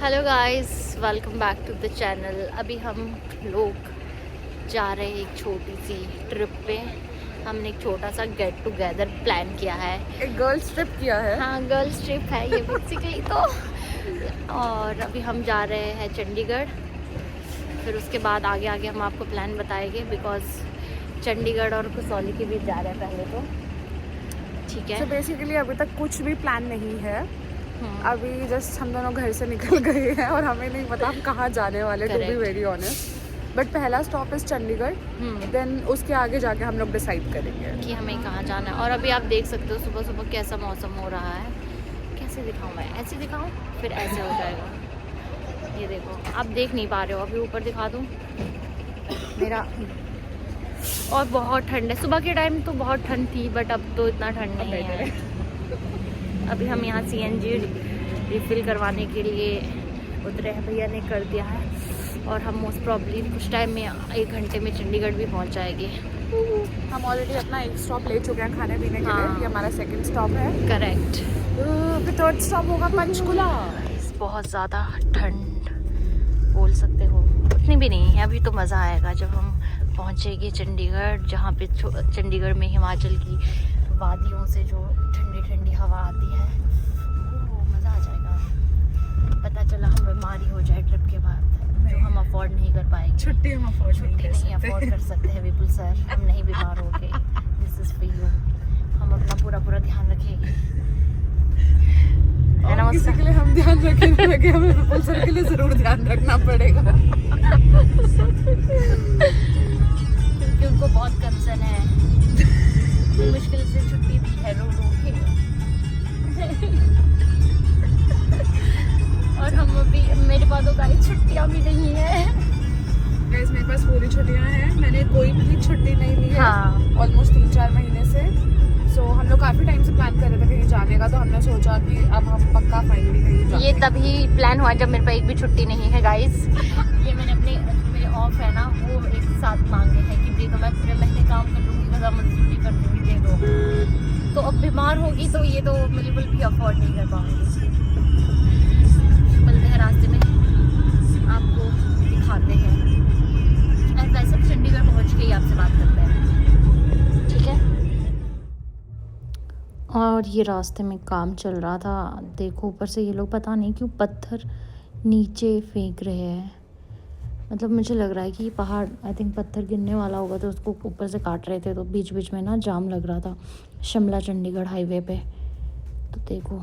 Hello guys, welcome back to the channel. अभी हम लोग जा रहे हैं एक छोटी सी ट्रिप पे। हमने एक छोटा सा गेट टुगेदर प्लान किया है। एक गर्ल्स ट्रिप किया है। हाँ, गर्ल्स ट्रिप है ये बेसिकली तो। और अभी हम जा रहे हैं चंडीगढ़। फिर उसके बाद आगे आगे हम आपको प्लान बताएंगे, बिकॉज चंडीगढ़ और कसौली के बीच जा रहे हैं पहले तो। ठीक है। तो बेसिकली अभी तक कुछ भी प्लान नहीं है। अभी जस्ट हम दोनों घर से निकल गए हैं और हमें नहीं पता हम कहाँ जाने वाले, to be very honest. But पहला स्टॉप इज चंडीगढ़, देन उसके आगे जाके हम लोग डिसाइड करेंगे कि हमें कहाँ जाना है। और अभी आप देख सकते हो सुबह सुबह कैसा मौसम हो रहा है। कैसे दिखाऊं मैं, ऐसे दिखाऊं फिर ऐसे हो जाएगा। ये देखो, आप देख नहीं पा रहे हो, अभी ऊपर दिखा दूं मेरा। और बहुत ठंड है। सुबह के टाइम तो बहुत ठंड थी, बट अब तो इतना ठंड नहीं है। अभी हम यहाँ CNG रिफ़िल करवाने के लिए उतरे हैं, भैया ने कर दिया है। और हम मोस्ट प्रॉब्ली कुछ टाइम में 1 घंटे में चंडीगढ़ भी पहुँच जाएंगे। हम ऑलरेडी अपना एक स्टॉप ले चुके हैं खाने पीने के हाँ। लिए। ये हमारा सेकंड स्टॉप है। करेक्ट। फिर थर्ड स्टॉप होगा पंचकुला। बहुत ज़्यादा ठंड बोल सकते हो, उतनी भी नहीं है। अभी तो मज़ा आएगा जब हम पहुँचेंगे चंडीगढ़, जहाँ पे चंडीगढ़ में हिमाचल की वादियों से जो ठंडी ठंडी हवा आती है, वो मज़ा आ जाएगा। पता चला हम बीमारी हो जाए ट्रिप के बाद, जो हम अफोर्ड नहीं कर पाएंगे। छुट्टी हम अफोर्ड नहीं अफोर्ड कर सकते हैं विपुल सर, हम नहीं बीमार हो गए। This is for you. हम अपना पूरा ध्यान रखेंगे, है ना। किसी के लिए हम ध्यान रखें लगे, हमें विपुल सर के लिए जरूर ध्यान रखना पड़ेगा। क्योंकि उनको बहुत कंसर्न है। मुश्किल से छुट्टी दी है रो के। और हम अभी, मेरे पास तो गाइस छुट्टियां भी नहीं है। गाइस मेरे पास पूरी छुट्टियां हैं, मैंने कोई भी छुट्टी नहीं ली है ऑलमोस्ट 3-4 महीने से। सो हम लोग काफी टाइम से प्लान कर रहे थे कहीं जाने का, तो हमने सोचा कि अब हम पक्का फाइनली कहीं जाएंगे। ये तभी प्लान हुआ जब मेरे पास एक भी छुट्टी नहीं है गाइस। ये मैंने अपने मेरे ऑफ है ना, वो एक साथ मांगे हैं कि दे दो, मैं पूरे महीने काम कर लूँगी, बस मजदूरी कर दूँगी, दे दो। तो अब बीमार होगी तो ये तो बिल्कुल भी अफोर्ड नहीं कर पाऊँगी। मिलते हैं रास्ते में, आपको दिखाते हैं। वैसे चंडीगढ़ पहुँच के ही आपसे बात करते हैं, ठीक है। और ये रास्ते में काम चल रहा था, देखो ऊपर से ये लोग पता नहीं क्यों पत्थर नीचे फेंक रहे हैं। मतलब मुझे लग रहा है कि ये पहाड़, आई थिंक पत्थर गिरने वाला होगा तो उसको ऊपर से काट रहे थे, तो बीच बीच में ना जाम लग रहा था शिमला चंडीगढ़ हाईवे पे। तो देखो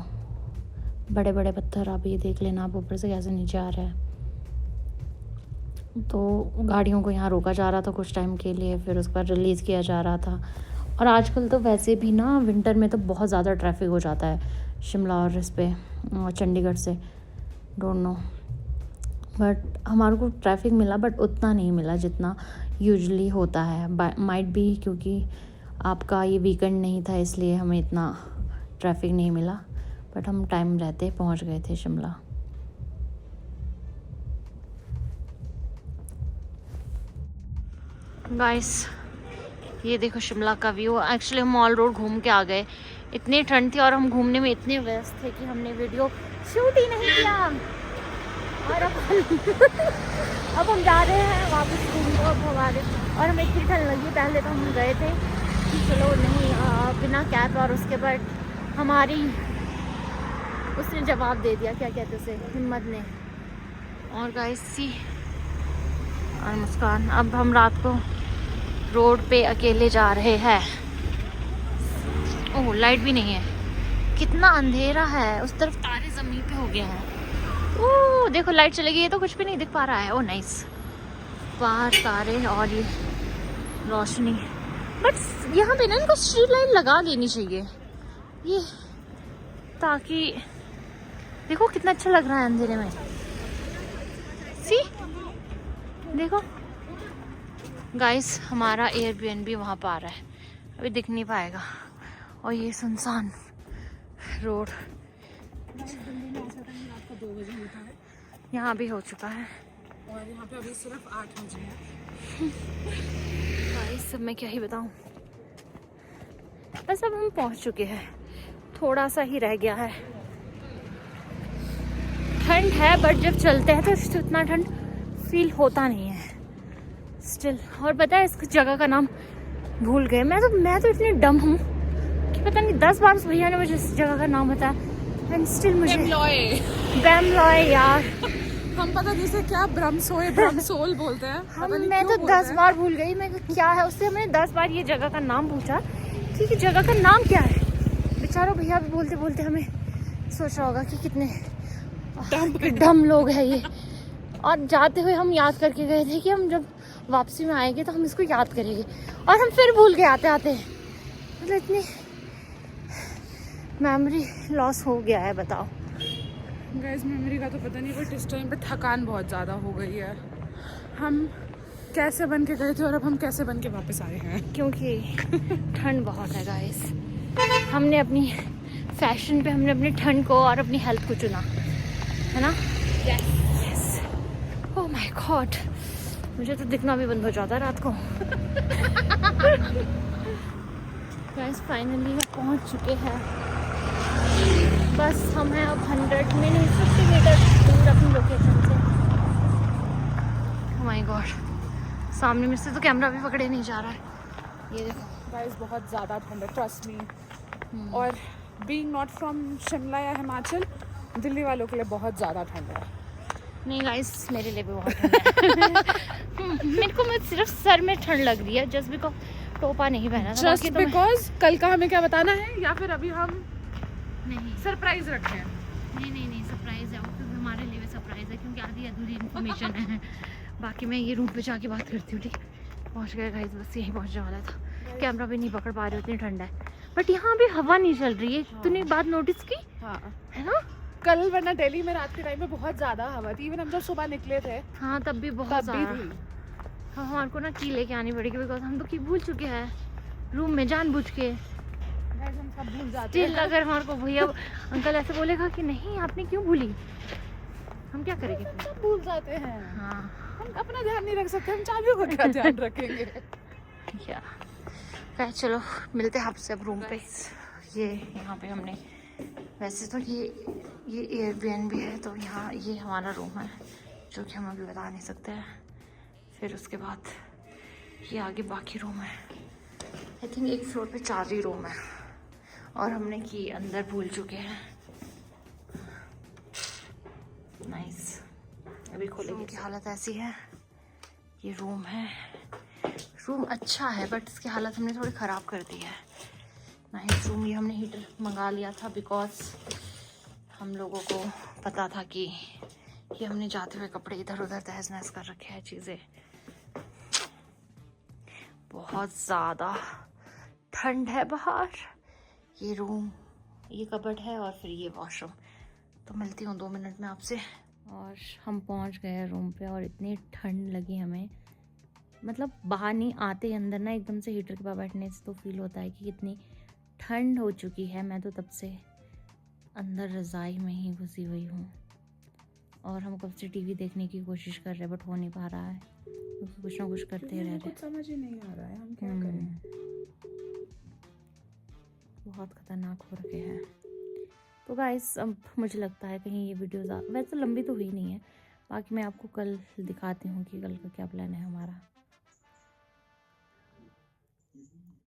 बड़े बड़े पत्थर, आप ये देख लेना, आप ऊपर से कैसे नीचे आ रहे हैं। तो गाड़ियों को यहाँ रोका जा रहा था कुछ टाइम के लिए, फिर उसके बाद रिलीज़ किया जा रहा था। और आजकल तो वैसे भी ना विंटर में तो बहुत ज़्यादा ट्रैफिक हो जाता है शिमला और इस पे चंडीगढ़ से, डोंट नो। बट हमारे को ट्रैफिक मिला, बट उतना नहीं मिला जितना यूजुअली होता है। माइट बी क्योंकि आपका ये वीकेंड नहीं था, इसलिए हमें इतना ट्रैफिक नहीं मिला। बट हम टाइम रहते पहुंच गए थे शिमला। गाइस ये देखो शिमला का व्यू। एक्चुअली हम मॉल रोड घूम के आ गए, इतनी ठंड थी और हम घूमने में इतने व्यस्त थे कि हमने वीडियो शूट ही नहीं किया। और अब हम जा रहे हैं वापस रूम को। अब हमारे और हमें इतनी ठंड लगी, पहले तो हम गए थे कि चलो नहीं बिना कैब, और उसके बाद हमारी उसने जवाब दे दिया, क्या कहते उसे, हिम्मत ने। और गाइस सी और मुस्कान, अब हम रात को रोड पे अकेले जा रहे हैं। ओह लाइट भी नहीं है, कितना अंधेरा है। उस तरफ तारे जमीन पे हो गए हैं। ओह देखो लाइट चली गई है तो कुछ भी नहीं दिख पा रहा है। ओह नाइस, बाहर तारे और ये रोशनी। बट यहाँ पे ना इनको स्ट्रीट लाइट लगा देनी चाहिए ये, ताकि देखो कितना अच्छा लग रहा है अंधेरे में। सी देखो गाइस, हमारा एयरबीएनबी वहाँ पर आ रहा है, अभी दिख नहीं पाएगा। और ये सुनसान रोड यहाँ भी हो चुका है। और यहाँ पे अभी सिर्फ 8 बजे है। गाइस सब मैं क्या ही बताऊँ, बस अब हम पहुँच चुके हैं, थोड़ा सा ही रह गया है। ठंड है बट जब चलते हैं तो इतना ठंड फील होता नहीं है स्टिल। और पता है इस जगह का नाम भूल गए। मैं तो इतनी डम हूँ कि पता नहीं 10 बार उस भैया ने मुझे इस जगह का नाम बताया एंड स्टिल मुझे बैमलॉय यार। हम पता नहीं से क्या ब्रह्मसोल बोलते हैं। मैं तो 10 बार भूल गई मैं क्या है। उससे हमने 10 बार ये जगह का नाम पूछा कि जगह का नाम क्या है। बेचारों भैया भी बोलते बोलते हमें सोच रहा होगा कि कितने डम लोग हैं ये। और जाते हुए हम याद करके गए थे कि हम जब वापसी में आएंगे तो हम इसको याद करेंगे और हम फिर भूल गए आते आते। मतलब इतनी मेमोरी लॉस हो गया है बताओ। गाइस मेमोरी का तो पता नहीं बट इस टाइम पे थकान बहुत ज़्यादा हो गई है। हम कैसे बन के गए थे और अब हम कैसे बन के वापस आए हैं क्योंकि ठंड बहुत है गाइस। हमने अपनी फैशन पे हमने अपनी ठंड को और अपनी हेल्थ को चुना है ना। यस ओह माय गॉड मुझे तो दिखना भी बंद हो जाता है रात को। गाइस फाइनली हम पहुंच चुके हैं। बस हम हैं अब 100 में नहीं 50 मीटर दूर अपनी लोकेशन से। ओह माय गॉड सामने में से तो कैमरा भी पकड़े नहीं जा रहा है। ये देखो गाइस बहुत ज़्यादा ठंड है ट्रस्ट मी। और बीइंग नॉट फ्रॉम शिमला या हिमाचल दिल्ली वालों के लिए बहुत ज़्यादा ठंड है। नहीं गाइस मेरे लिए भी बहुत ठंड है। मेरे को सिर्फ सर में ठंड लग रही है जस्ट बिकॉज टोपा नहीं पहना था। जस्ट बिकॉज कल का हमें क्या बताना है या फिर अभी हम नहीं सरप्राइज रखे हैं। नहीं सरप्राइज है वो क्योंकि हमारे लिए भी सरप्राइज है क्योंकि आधी अधूरी इन्फॉर्मेशन है। बाकी मैं ये रूम पे जाके बात करती हूँ ठीक। पहुँच गए गाइस बस यही पहुँचने वाला था। कैमरा भी नहीं पकड़ पा रही इतनी ठंड है बट यहाँ भी हवा नहीं चल रही है। तूने बात नोटिस की हाँ है ना। कल वरना दिल्ली में रात के टाइम में बहुत ज्यादा हवा थी। इवन हम जब सुबह निकले थे हाँ तब भी बहुत तब भी ज़्यादा। थी। हाँ हमारे को ना की लेके आनी पड़ेगी बिकॉज हम तो की भूल चुके हैं रूम में जानबूझ के। हम सब भूल जाते स्टिल हैं। अगर हमारे को भैया अंकल ऐसे बोलेगा कि नहीं आपने क्यों भूली हम क्या करेंगे हम फिर। सब भूल जाते हैं। हाँ हम अपना ध्यान नहीं रख सकते हम चाबियों का क्या ध्यान रखेंगे। क्या कहे चलो मिलते हैं आपसे अब रूम पे। ये यहाँ पे हमने वैसे तो ये एयरबीएनबी है तो यहाँ ये हमारा रूम है जो कि हम अभी बता नहीं सकते हैं। फिर उसके बाद ये आगे बाकी रूम है। आई थिंक एक फ्लोर पे 4 ही रूम है और हमने की अंदर भूल चुके हैं। नाइस अभी खोलेंगे की हालत ऐसी है। ये रूम है। रूम अच्छा है बट इसकी हालत हमने थोड़ी ख़राब कर दी है। Nice room. ये हमने हीटर मंगा लिया था बिकॉज हम लोगों को पता था कि ये हमने जाते हुए कपड़े इधर उधर तहस नहस कर रखे हैं चीज़ें। बहुत ज़्यादा ठंड है बाहर। ये रूम ये कबर्ड है और फिर ये वॉशरूम। तो मिलती हूँ 2 मिनट में आपसे। और हम पहुँच गए रूम पे और इतनी ठंड लगी हमें मतलब बाहर नहीं आते अंदर ना एकदम से हीटर के पास बैठने से तो फील होता है कि कितनी ठंड हो चुकी है। मैं तो तब से अंदर रज़ाई में ही घुसी हुई हूँ और हम कब से टीवी देखने की कोशिश कर रहे हैं बट हो नहीं पा रहा है क्योंकि कुछ ना कुछ करते रह रहे। कुछ समझ ही नहीं आ रहा है हम क्या करें। बहुत ख़तरनाक हो रखे हैं। तो गाइस अब मुझे लगता है कहीं ये वीडियो वैसे लंबी तो हुई नहीं है। बाकी मैं आपको कल दिखाती हूँ कि कल का क्या प्लान है हमारा।